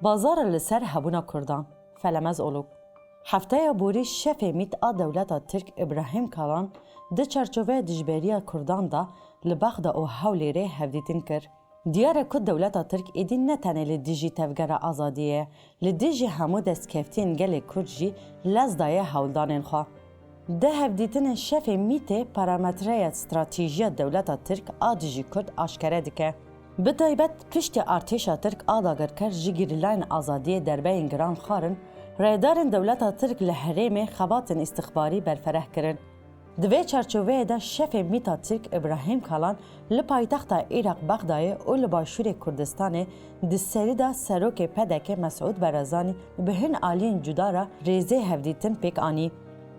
بازار لسر هبونا کردان فلمز اولوک هفته بوری شف میت آ دولت ترک ابراهیم کالان ده چرچوه دجبریا کردان دا لبغدا او حولی ره هفدیتین کر. دیاره کد دولت ترک ایدین نتنه لدیجی تفگر آزادیه لدیجی همو دست کفتین گل کرجی لزدای حولدانین خواه. ده هفدیتین شف میت پارامتره استراتیجی دولت ترک آدیجی کرد آشکره دکه. به تایبەت پشتی ارتشا ترک آداگر کر جگیرلاین آزادی دربین گران خارن رایدارن دولتا ترک لحریم خباتن استخباری برفره کرن. دوی چرچوه ده شف میتا ترک ابراهیم کالان لپایتخت عراق بغدای و لباشور کردستان دسری دا سروک پدک مسعود برزانی بهن آلین جدارا ریزه هفدیتن پیک آنی.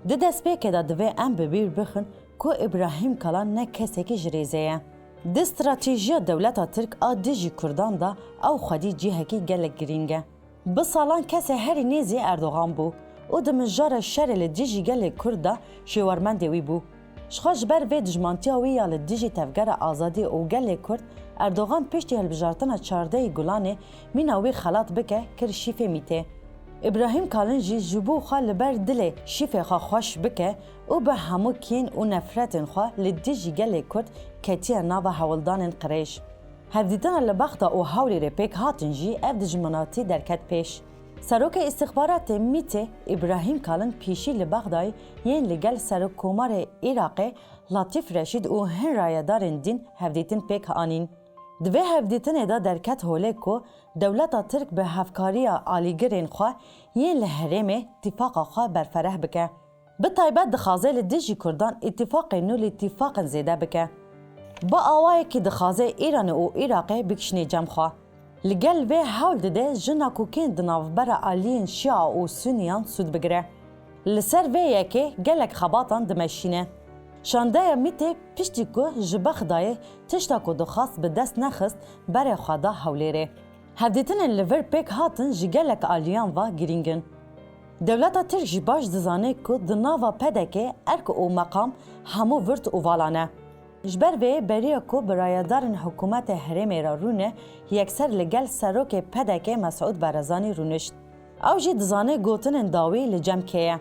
ده دست پیک دا دوی ام ببیر بخن که ابراهیم کالان نه کسی که جریزه د استراتیژی دولت ترک آدیجی کردان دا او خودی جیه کی گلک گرینگه. به سالان کسی هری نیزی اردوغان بو او د مجار شر لدیجی گلک کرده شوارمند وی بو. شخاش بر وی دجمانتی وی یا لدیجی تفگر آزادی او گلک کرد اردوغان پشتی هلبجارتنا 14 گلانه میناوی خلات بکه کر شیفه میته. ابراهیم کالنجی جبو خال بر دل شیفه خوش بکه او به همو کین و نفرتن خواه لدیجی گله کرد کتیه ناو حولدان قریش. هفدیدن لبختا او حولی رپیک هاتنجی اف دجمناتی درکت پیش. سروک استخبارات میته ابراهیم کالن پیشی لبغدای یین لگل سروک کومار عراقی لطیف رشید و هن رایدارن دین هفدیتن پیک آنین. دوی هفدیتن دا درکت هوله کو دولت ترک به هفکاری آلیگرین خواه یین لحرم اتفاق خواه برفره بکه. به تایبت دخوازه لدیجی کردان اتفاق نول اتفاق زیده بکه. با آوایی که دخوازه ایران و عراقی بکشنی جمع خواه. لگل وی حول دده جنا کوکین دنافبر آلین شیعه و سونیان سود بگره. لسر وی یکی گلک خباتان دمشینه. شانده میته پشتی که جبخدای تشتا که دخواست به دست نخست بره خوادا حولیره. هفدیتن لور پیک هاتن جگلک آلیان و گرینگن. دولت ترک جباش دزانه که دناوا پدکه ارک او مقام همو ورد اووالانه. جبر وی بریا که برایدارن حکومت حرم را رونه یکسر لگل سروک پدکه مسعود برزانی رونشت. او جی دزانه گوتن داوی لجم که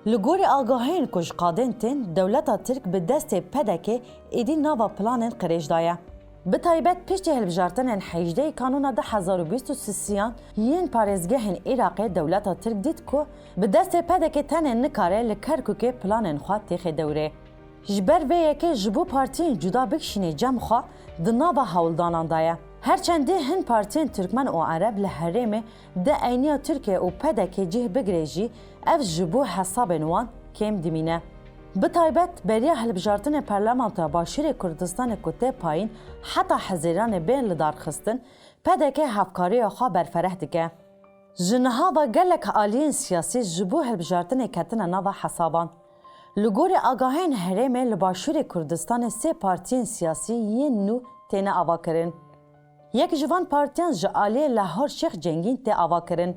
لگوری آگاهین کش قادن تن دولت ترک به دست پدکه ایدی ناوا پلان قریش دایه. به تایبت پشتی هلبجارتن حیجده کانون ده 1023 یین پارزگهن عراقی دولت ترک دید که به دست پدکه تن نکاره لکرکوک پلان خواه تیخ دوره. جبر وی یکی جبو پارتین جدا بکشینی جمع خواه دنابا حولدانان دایه. هرچنده هن پارتین ترکمن و عرب لحرمه ده اینیا ترکیه و پدکه جه بگریجی اف جبو حساب نوان کم دمینه. به تایبت بریا هلبجارتن پارلمانتا باشور کردستان کته پایین حتی حزیران بین لدار خستن پدکه هفکاری خواه برفره دکه. جنها و گلک آلین سیاسی جبو هلبجارتن کتن ناو حسابان. لگور آگاهین حرمه لباشور کردستان 3 پارتین سیاسی یین نو تینه آوا کرن. یک جوان پارتیان جعالی لاهور شیخ جنگین تی آوا کرن.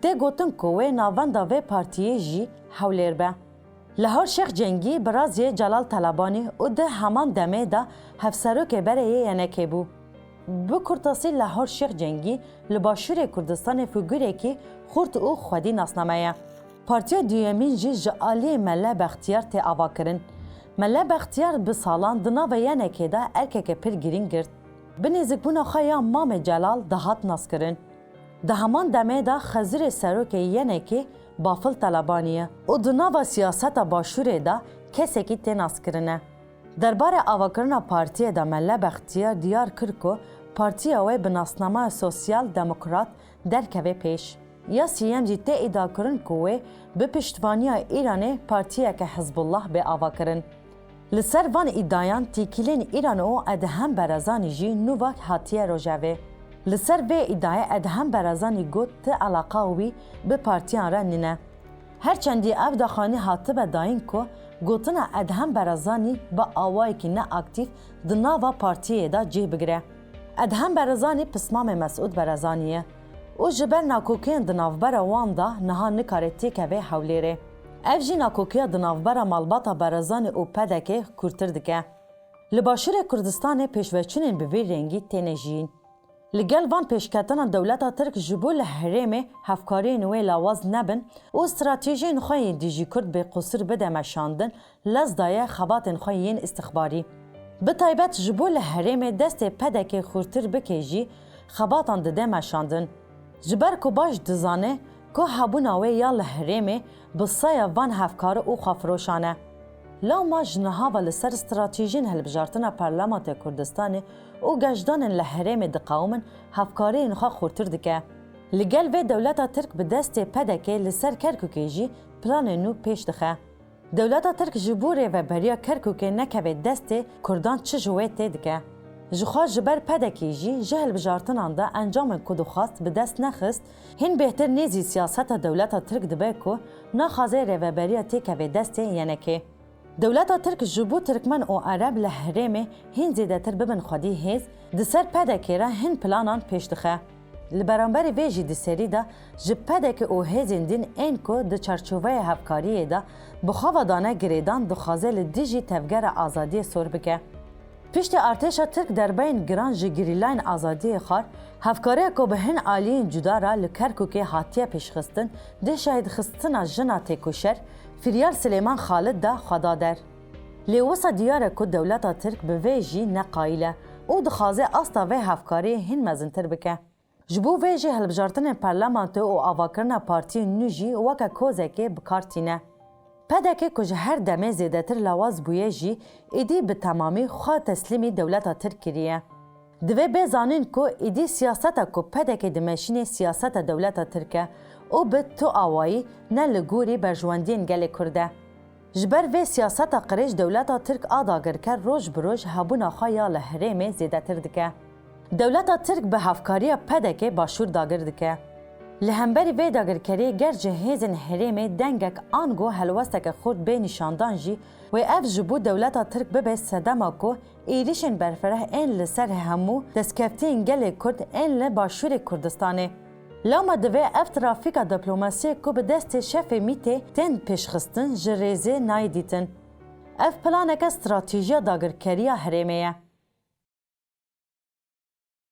تی گوتن کوه ناوندا و پارتیه جی حولیر به. لاهور شیخ جنگی برازی جلال طلبانی و ده همان دمه دا هفسروک برای ینکه بو. بو کرتاسی لاهور شیخ جنگی لباشور کردستان فگوره که خورد او خودی ناسنامه. پارتیا دیومین جی جعالی مله بختیار تی آوا کرن. مله بختیار به سالان دناو ینکه دا ارکک پر گرین گرد. بنیزک بونا خوایا مام جلال دهات ناس کرن. ده همان دمه دا خزر سروک ینکه بافل طلبانیه و دناو سیاست باشوره دا کسی که تی ناس کرنه. دربار آوا کرنا پارتیا دا مله بختیار دیار کرکو پارتیا وی بناسنامه سوسیال دموکرات درکوه پیش. یا سیام جی تی ادعا کرن کوه به پشتوانی ایران پارتیا که حزب الله به آوا کرن. لسر وان ادعایان تیکیلین ایران او ادهم برازانی جی نوواک هاتیه روژاوه. لسر به ادعای ادهم برازانی گوت تی علاقه وی به پارتیان رنینه. هرچندی او داخانی هاتبه داین که گوتنا ادهم برازانی با آوایی که نه اکتیف دناوا پارتیه دا جه بگره. ادهم برازانی پسمام مسعود برازانیه. او جبر ناکوکین دنافبر واندا نها نکاره تیکه و حولیره. اف جی ناکوکیا دنافبر مالباتا برازانی او پدکه کرتر دکه. لباشور کردستان پیشوچونین به وی رنگی تینجین. لگل وان پیشکتنا دولتا ترک جبو لحریم هفکاری نوی لاواز نبن و استراتیجی نخواهی دیجی کرد به قصر بده مشاندن لزدای خبات نخواهین استخباری. به تایبت جبو لحریم دست پدک خورتر بکیجی خباتان دده مشاندن. جبر کو باش دزانه که هبوناوی یا لحریم بسای وان هفکار او خافروشانه. لما جنها لسر استراتیجین هلبجارتنا پارلمانت کردستان او گجدان لحریم دقاومن هفکاری نخوا خورتر دکه. لگل و دولتا ترک به دست پدکه لسر کرکوکیجی پلان نو پیش دخه. دولتا ترک جبوره و بریا کرکوکه نکه به دست کردان چه جوه تیدکه. جخوا جبر پدکیجی جهل بجارتنان دا انجام کدو خواست به دست نخست هن بهتر نیزی سیاست دولتا ترک دبه که نخوازه رو بریا تیکه به دست ینکه. دولتا ترک جبو ترکمن او عرب لحریم هن زیده تر ببن خودی هیز دسر پدکی را هن پلانان پیش دخه. لبرانبری ویجی دسری دا جب پدک او هیزین دین این که ده چرچوه هفکاریه دا بخوا دانه گریدان دخوازه لدیجی تفگر آزادی سور بکه. پیشت ارتشا ترک در بین گران جگریلاین آزادی خار هفکاری که به هن آلیین جدا را لکرکوکه هاتیه پیش خستن ده شاید خستن جنا تکوشر فریار سلیمان خالد دا خدا در. لیوسا دیاره که دولتا ترک به ویجی نقایله او دخوازه استا و هفکاری هن مزنتر بکه. جبو ویجی هلبجارتن پارلمانت او آواکرنا پارتی نوجی وکا کوزه که بکارتینه. پدکه که هر دمه زیده تر لواز بویه جی ایدی به تمامی خواه تسلیمی دولتا ترک کریه. دوی بزانین که ایدی سیاستا که پدکه دمشین سیاست دولتا ترکه او به تو آوایی نه لگوری برجواندین گلی کرده. جبر و سیاستا قریش دولتا ترک آداگر که روش بروش هبونا خوایا لحریم زیده تر دکه. دولتا ترک به هفکاری پدکه باشور داگر دکه. لهمبری وی داگرکری گرجه هیزن حریم دنگک آنگو هلوستک خورد به نشاندان جی و اف جبو دولتا ترک ببه صدما کو ایریشن برفره این لسر همو دستکفتین گل کرد این لباشور کردستانه. لما دوی اف ترافیکا دیپلوماسی کو به دست شف میته تن پیشخستن جریزه نای دیتن. اف پلانک استراتیجیا داگرکری حریمه.